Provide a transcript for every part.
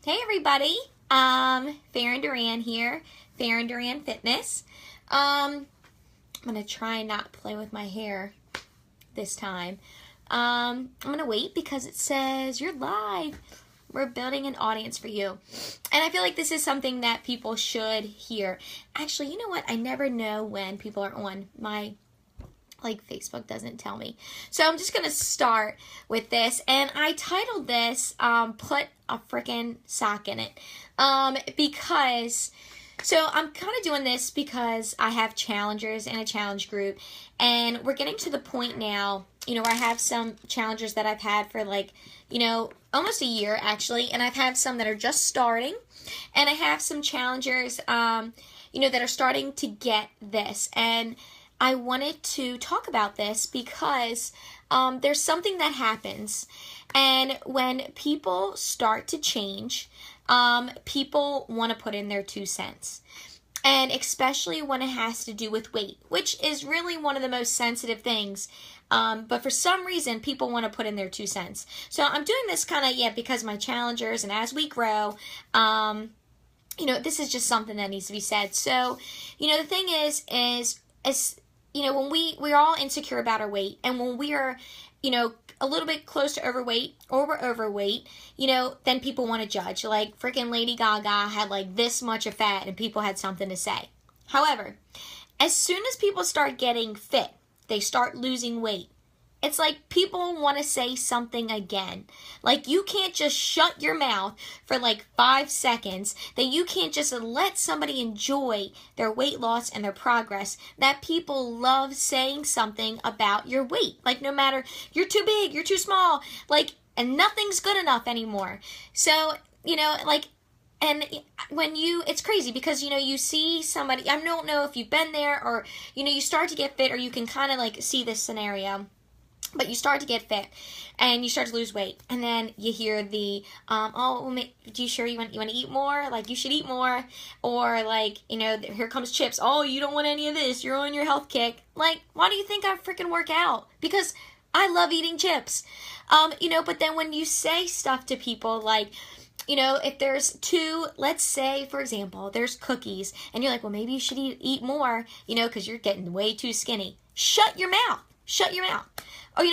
Hey everybody, Farron Duran here, Farron Duran Fitness. I'm gonna try not play with my hair this time. I'm gonna wait because it says you're live. We're building an audience for you. And I feel like this is something that people should hear. Actually, you know what? I never know when people are on. My Facebook doesn't tell me. So I'm just going to start with this. And I titled this, Put a Frickin' Sock in It. So I'm kind of doing this because I have challengers in a challenge group. And we're getting to the point now, where I have some challengers that I've had for almost a year actually. And I've had some that are just starting. And I have some challengers, that are starting to get this. And I wanted to talk about this because there's something that happens, and when people start to change, people want to put in their 2 cents, and especially when it has to do with weight, which is really one of the most sensitive things, but for some reason people want to put in their 2 cents. So I'm doing this because my challengers, and as we grow, this is just something that needs to be said. So, the thing is when we're all insecure about our weight, and when we are, a little bit close to overweight, or we're overweight, then people want to judge. Like freaking Lady Gaga had this much of fat and people had something to say. However, as soon as people start getting fit, they start losing weight. It's like people want to say something again. Like you can't just shut your mouth for 5 seconds. That you can't just let somebody enjoy their weight loss and their progress. That people love saying something about your weight. No matter, you're too big, you're too small, and nothing's good enough anymore. So, and it's crazy because, you see somebody, I don't know if you've been there, or, you start to get fit, or you can kind of see this scenario. But you start to get fit, and you start to lose weight, and then you hear the, do you sure you want to eat more? You should eat more, or here comes chips. Oh, you don't want any of this. You're on your health kick. Why do you think I freaking work out? Because I love eating chips. But then when you say stuff to people if there's 2, let's say, for example, there's cookies, and you're like, well, maybe you should eat more, because you're getting way too skinny. Shut your mouth. Shut your mouth. Or,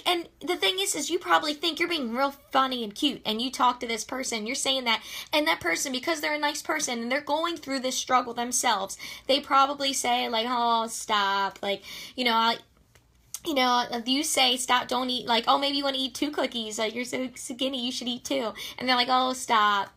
and the thing is you probably think you're being real funny and cute, and you talk to this person, you're saying that, and that person, because they're a nice person, and they're going through this struggle themselves, they probably say, oh, stop, you say, stop, don't eat, oh, maybe you want to eat 2 cookies, you're so skinny, you should eat 2, and they're like, oh, stop,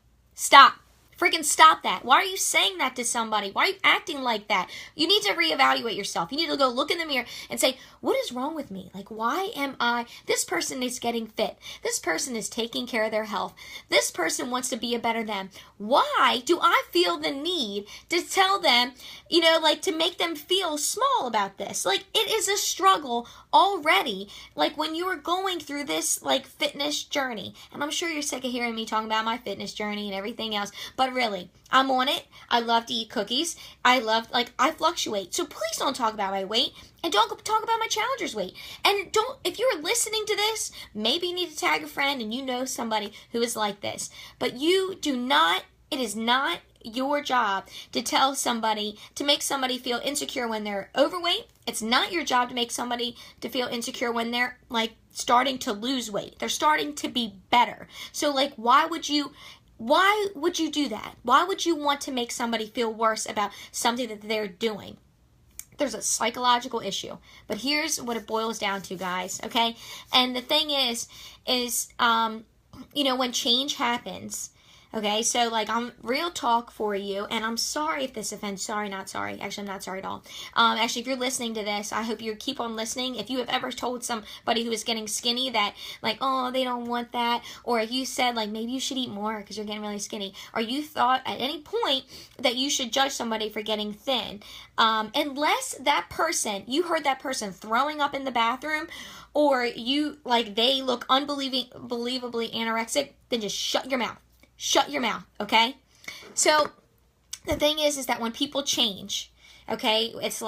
freaking stop that. Why are you saying that to somebody? Why are you acting like that? You need to reevaluate yourself. You need to go look in the mirror and say, what is wrong with me? Why am I? This person is getting fit. This person is taking care of their health. This person wants to be a better them. Why do I feel the need to tell them, to make them feel small about this? It is a struggle already, when you are going through this, fitness journey. And I'm sure you're sick of hearing me talking about my fitness journey and everything else. But really, I'm on it. I love to eat cookies. I fluctuate. So please don't talk about my weight, and don't talk about my challenger's weight. And if you're listening to this, maybe you need to tag a friend and you know somebody who is like this. But it is not your job to tell somebody, to make somebody feel insecure when they're overweight. It's not your job to make somebody to feel insecure when they're starting to lose weight. They're starting to be better. So why would you do that? Why would you want to make somebody feel worse about something that they're doing? There's a psychological issue. But here's what it boils down to, guys, okay? And the thing is when change happens, okay, so I'm real talk for you, and I'm sorry if this offends. Sorry, not sorry. Actually, I'm not sorry at all. Actually, if you're listening to this, I hope you keep on listening. If you have ever told somebody who is getting skinny that, oh, they don't want that, or if you said, maybe you should eat more because you're getting really skinny, or you thought at any point that you should judge somebody for getting thin, unless that person, you heard that person throwing up in the bathroom, or you, they look unbelievably anorexic, then just shut your mouth. Shut your mouth, okay? So the thing is that when people change, okay, it's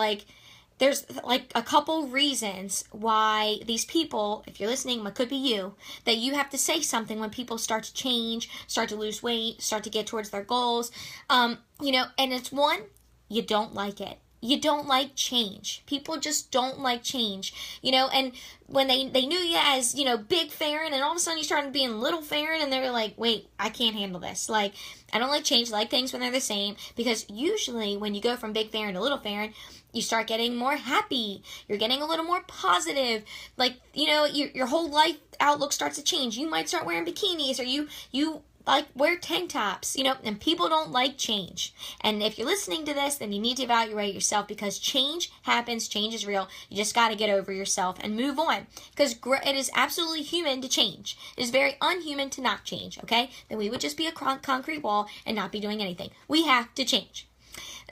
there's like a couple reasons why these people, if you're listening, it could be you, that you have to say something when people start to change, start to lose weight, start to get towards their goals. You know, and it's one, you don't like it. You don't like change. People just don't like change, you know, and when they knew you as, you know, Big Farron, and all of a sudden you started being Little Farron, and they're like, wait, I can't handle this. Like, I don't like change. I like things when they're the same, because usually when you go from Big Farron to Little Farron, you start getting more happy. You're getting a little more positive. Like, you know, your whole life outlook starts to change. You might start wearing bikinis, or you like wear tank tops, you know, and people don't like change. And if you're listening to this, then you need to evaluate yourself, because change happens, change is real. You just got to get over yourself and move on, because it is absolutely human to change. It is very unhuman to not change, okay? Then we would just be a concrete wall and not be doing anything. We have to change.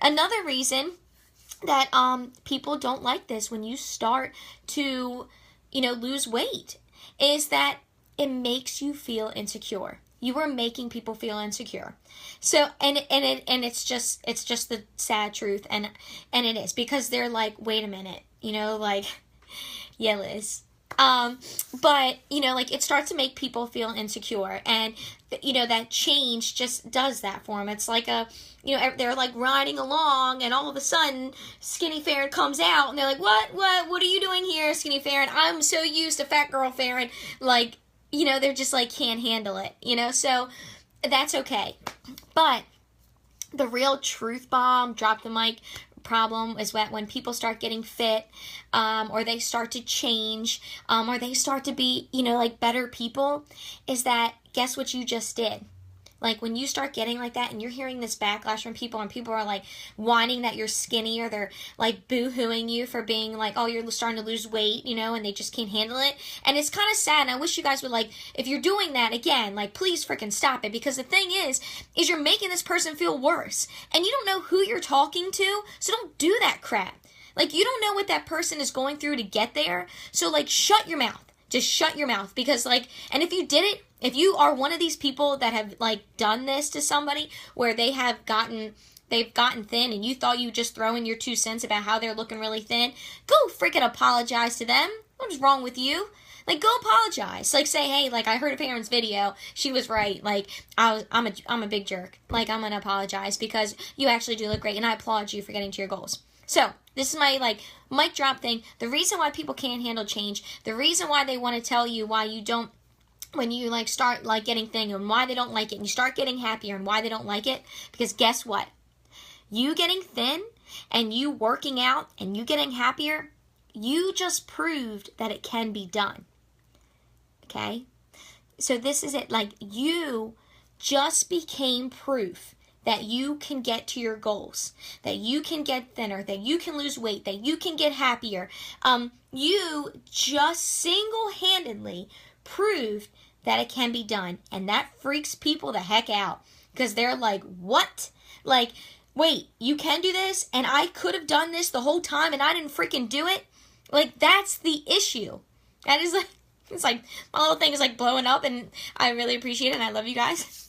Another reason that people don't like this when you start to, you know, lose weight is that it makes you feel insecure. You are making people feel insecure. So and it's just the sad truth, and it is, because they're like, wait a minute, you know, like, yeah, Liz. But, you know, like, it starts to make people feel insecure, and, you know, that change just does that for them. It's like you know, they're like riding along, and all of a sudden, Skinny Farron comes out, and they're like, what are you doing here, Skinny Farron? I'm so used to Fat Girl Farron. Like, you know, they're just like, can't handle it, you know, so that's okay. But the real truth bomb, drop the mic problem, is when people start getting fit, or they start to change, or they start to be, you know, like, better people, is that, guess what you just did? Like, when you start getting like that, and you're hearing this backlash from people, and people are like whining that you're skinny, or they're like boo-hooing you for being like, oh, you're starting to lose weight, you know, and they just can't handle it. And it's kind of sad, and I wish you guys would, like, if you're doing that, again, like, please freaking stop it, because the thing is you're making this person feel worse, and you don't know who you're talking to, so don't do that crap. Like, you don't know what that person is going through to get there, so, like, shut your mouth. Just shut your mouth, because, like, and if you did it, if you are one of these people that have, like, done this to somebody where they've gotten thin, and you thought you just throw in your 2 cents about how they're looking really thin, go freaking apologize to them. What's wrong with you? Like, go apologize. Like, say, hey, like, I heard a parent's video. She was right. Like, I'm a big jerk. Like, I'm gonna apologize, because you actually do look great, and I applaud you for getting to your goals. So, this is my, like, mic drop thing. The reason why people can't handle change, the reason why they want to tell you why you don't, when you, like, start, like, getting thin, and why they don't like it, and you start getting happier, and why they don't like it, because guess what? You getting thin, and you working out, and you getting happier, you just proved that it can be done. Okay? So this is it. Like, you just became proof that you can get to your goals, that you can get thinner, that you can lose weight, that you can get happier. You just single-handedly proved that it can be done. And that freaks people the heck out, because they're like, what? Like, wait, you can do this, and I could have done this the whole time, and I didn't freaking do it? Like, that's the issue. That is, like, it's like, my little thing is, like, blowing up, and I really appreciate it, and I love you guys.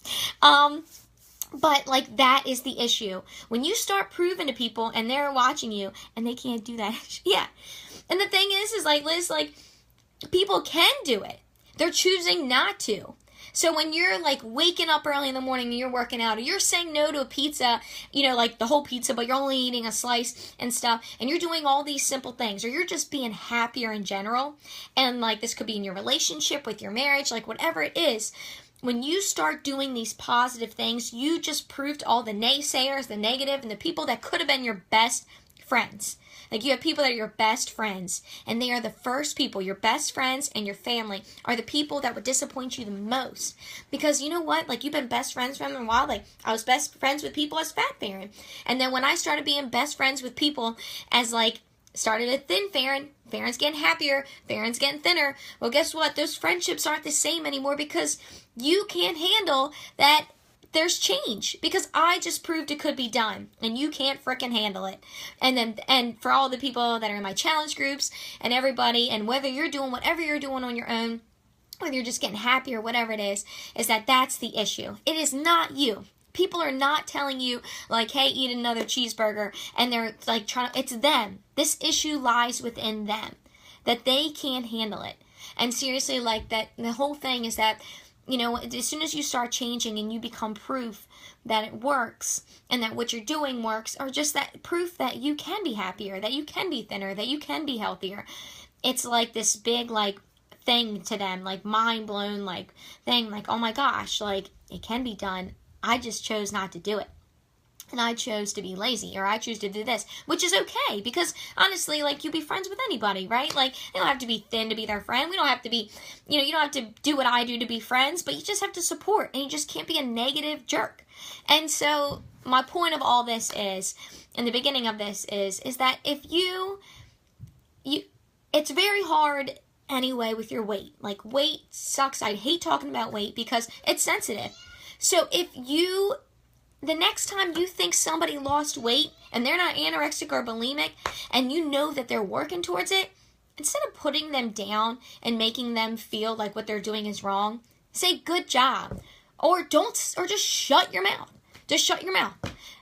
But, like, that is the issue. When you start proving to people, and they're watching you, and they can't do that. Yeah. And the thing is, like, Liz, like, people can do it. They're choosing not to. So when you're, like, waking up early in the morning and you're working out, or you're saying no to a pizza, you know, like the whole pizza, but you're only eating a slice and stuff, and you're doing all these simple things, or you're just being happier in general, and, like, this could be in your relationship, with your marriage, like, whatever it is, when you start doing these positive things, you just proved all the naysayers, the negative, and the people that could have been your best friends. Like, you have people that are your best friends, and they are the first people. Your best friends and your family are the people that would disappoint you the most. Because you know what? Like, you've been best friends for them a while. Like, I was best friends with people as Fat Farron. And then when I started being best friends with people as, like, started a Thin Farron, Farron's getting happier, Farron's getting thinner. Well, guess what? Those friendships aren't the same anymore, because you can't handle that there's change, because I just proved it could be done, and you can't frickin' handle it. And for all the people that are in my challenge groups, and everybody, and whether you're doing whatever you're doing on your own, whether you're just getting happy or whatever it is that that's the issue. It is not you. People are not telling you, like, hey, eat another cheeseburger, and they're, like, it's them. This issue lies within them, that they can't handle it. And seriously, like, that, the whole thing is that, you know, as soon as you start changing and you become proof that it works and that what you're doing works, or just that proof that you can be happier, that you can be thinner, that you can be healthier, it's like this big, like, thing to them, like, mind blown, like, thing, like, oh my gosh, like, it can be done. I just chose not to do it. And I chose to be lazy, or I choose to do this, which is okay, because honestly, like, you be friends with anybody, right? Like, you don't have to be thin to be their friend. We don't have to be, you know, you don't have to do what I do to be friends, but you just have to support, and you just can't be a negative jerk. And so my point of all this is, in the beginning of this is that if you it's very hard anyway with your weight. Like, weight sucks. I hate talking about weight because it's sensitive. So if you, the next time you think somebody lost weight and they're not anorexic or bulimic, and you know that they're working towards it, instead of putting them down and making them feel like what they're doing is wrong, say good job, or just shut your mouth. Just shut your mouth,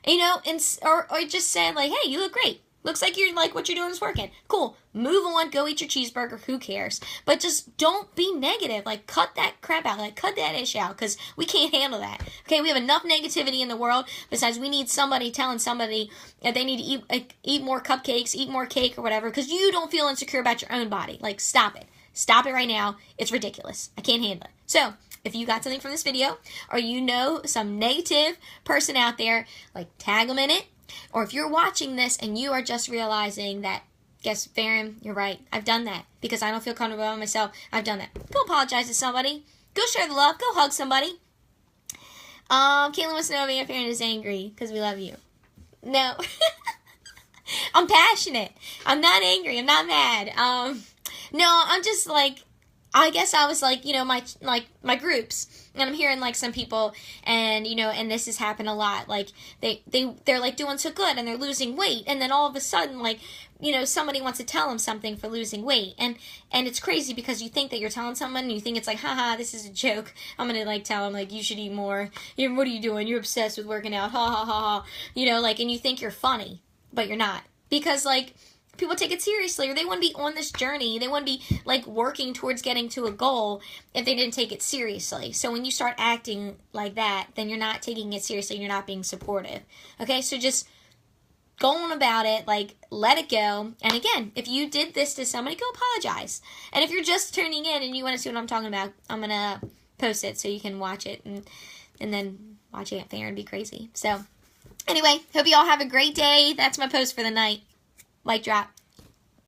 you know, or just say, like, hey, you look great. Looks like you're, like, what you're doing is working. Cool. Move on. Go eat your cheeseburger. Who cares? But just don't be negative. Like, cut that crap out. Like, cut that ish out, because we can't handle that. Okay, we have enough negativity in the world. Besides, we need somebody telling somebody that they need to eat more cupcakes, eat more cake, or whatever, because you don't feel insecure about your own body. Like, stop it. Stop it right now. It's ridiculous. I can't handle it. So, if you got something from this video, or you know some negative person out there, like, tag them in it. Or if you're watching this and you are just realizing that, yes, Farron, you're right. I've done that because I don't feel comfortable with myself. I've done that. Go apologize to somebody. Go share the love. Go hug somebody. Caitlin wants to know if Farron is angry because we love you. No. I'm passionate. I'm not angry. I'm not mad. No, I'm just like, I guess I was like, you know, my groups, and I'm hearing, like, some people, and, you know, and this has happened a lot, like, they're like doing so good, and they're losing weight, and then all of a sudden, like, you know, somebody wants to tell them something for losing weight, and it's crazy because you think that you're telling someone, and you think it's like, haha, this is a joke, I'm gonna, like, tell them, like, you should eat more, what are you doing, you're obsessed with working out, ha ha ha ha, you know, like, and you think you're funny, but you're not, because, like, people take it seriously, or they wouldn't be on this journey. They wouldn't be, like, working towards getting to a goal if they didn't take it seriously. So when you start acting like that, then you're not taking it seriously. You're not being supportive. Okay, so just go on about it. Like, let it go. And again, if you did this to somebody, go apologize. And if you're just tuning in and you want to see what I'm talking about, I'm going to post it so you can watch it and then watch Aunt Farron be crazy. So anyway, hope you all have a great day. That's my post for the night. Mic drop.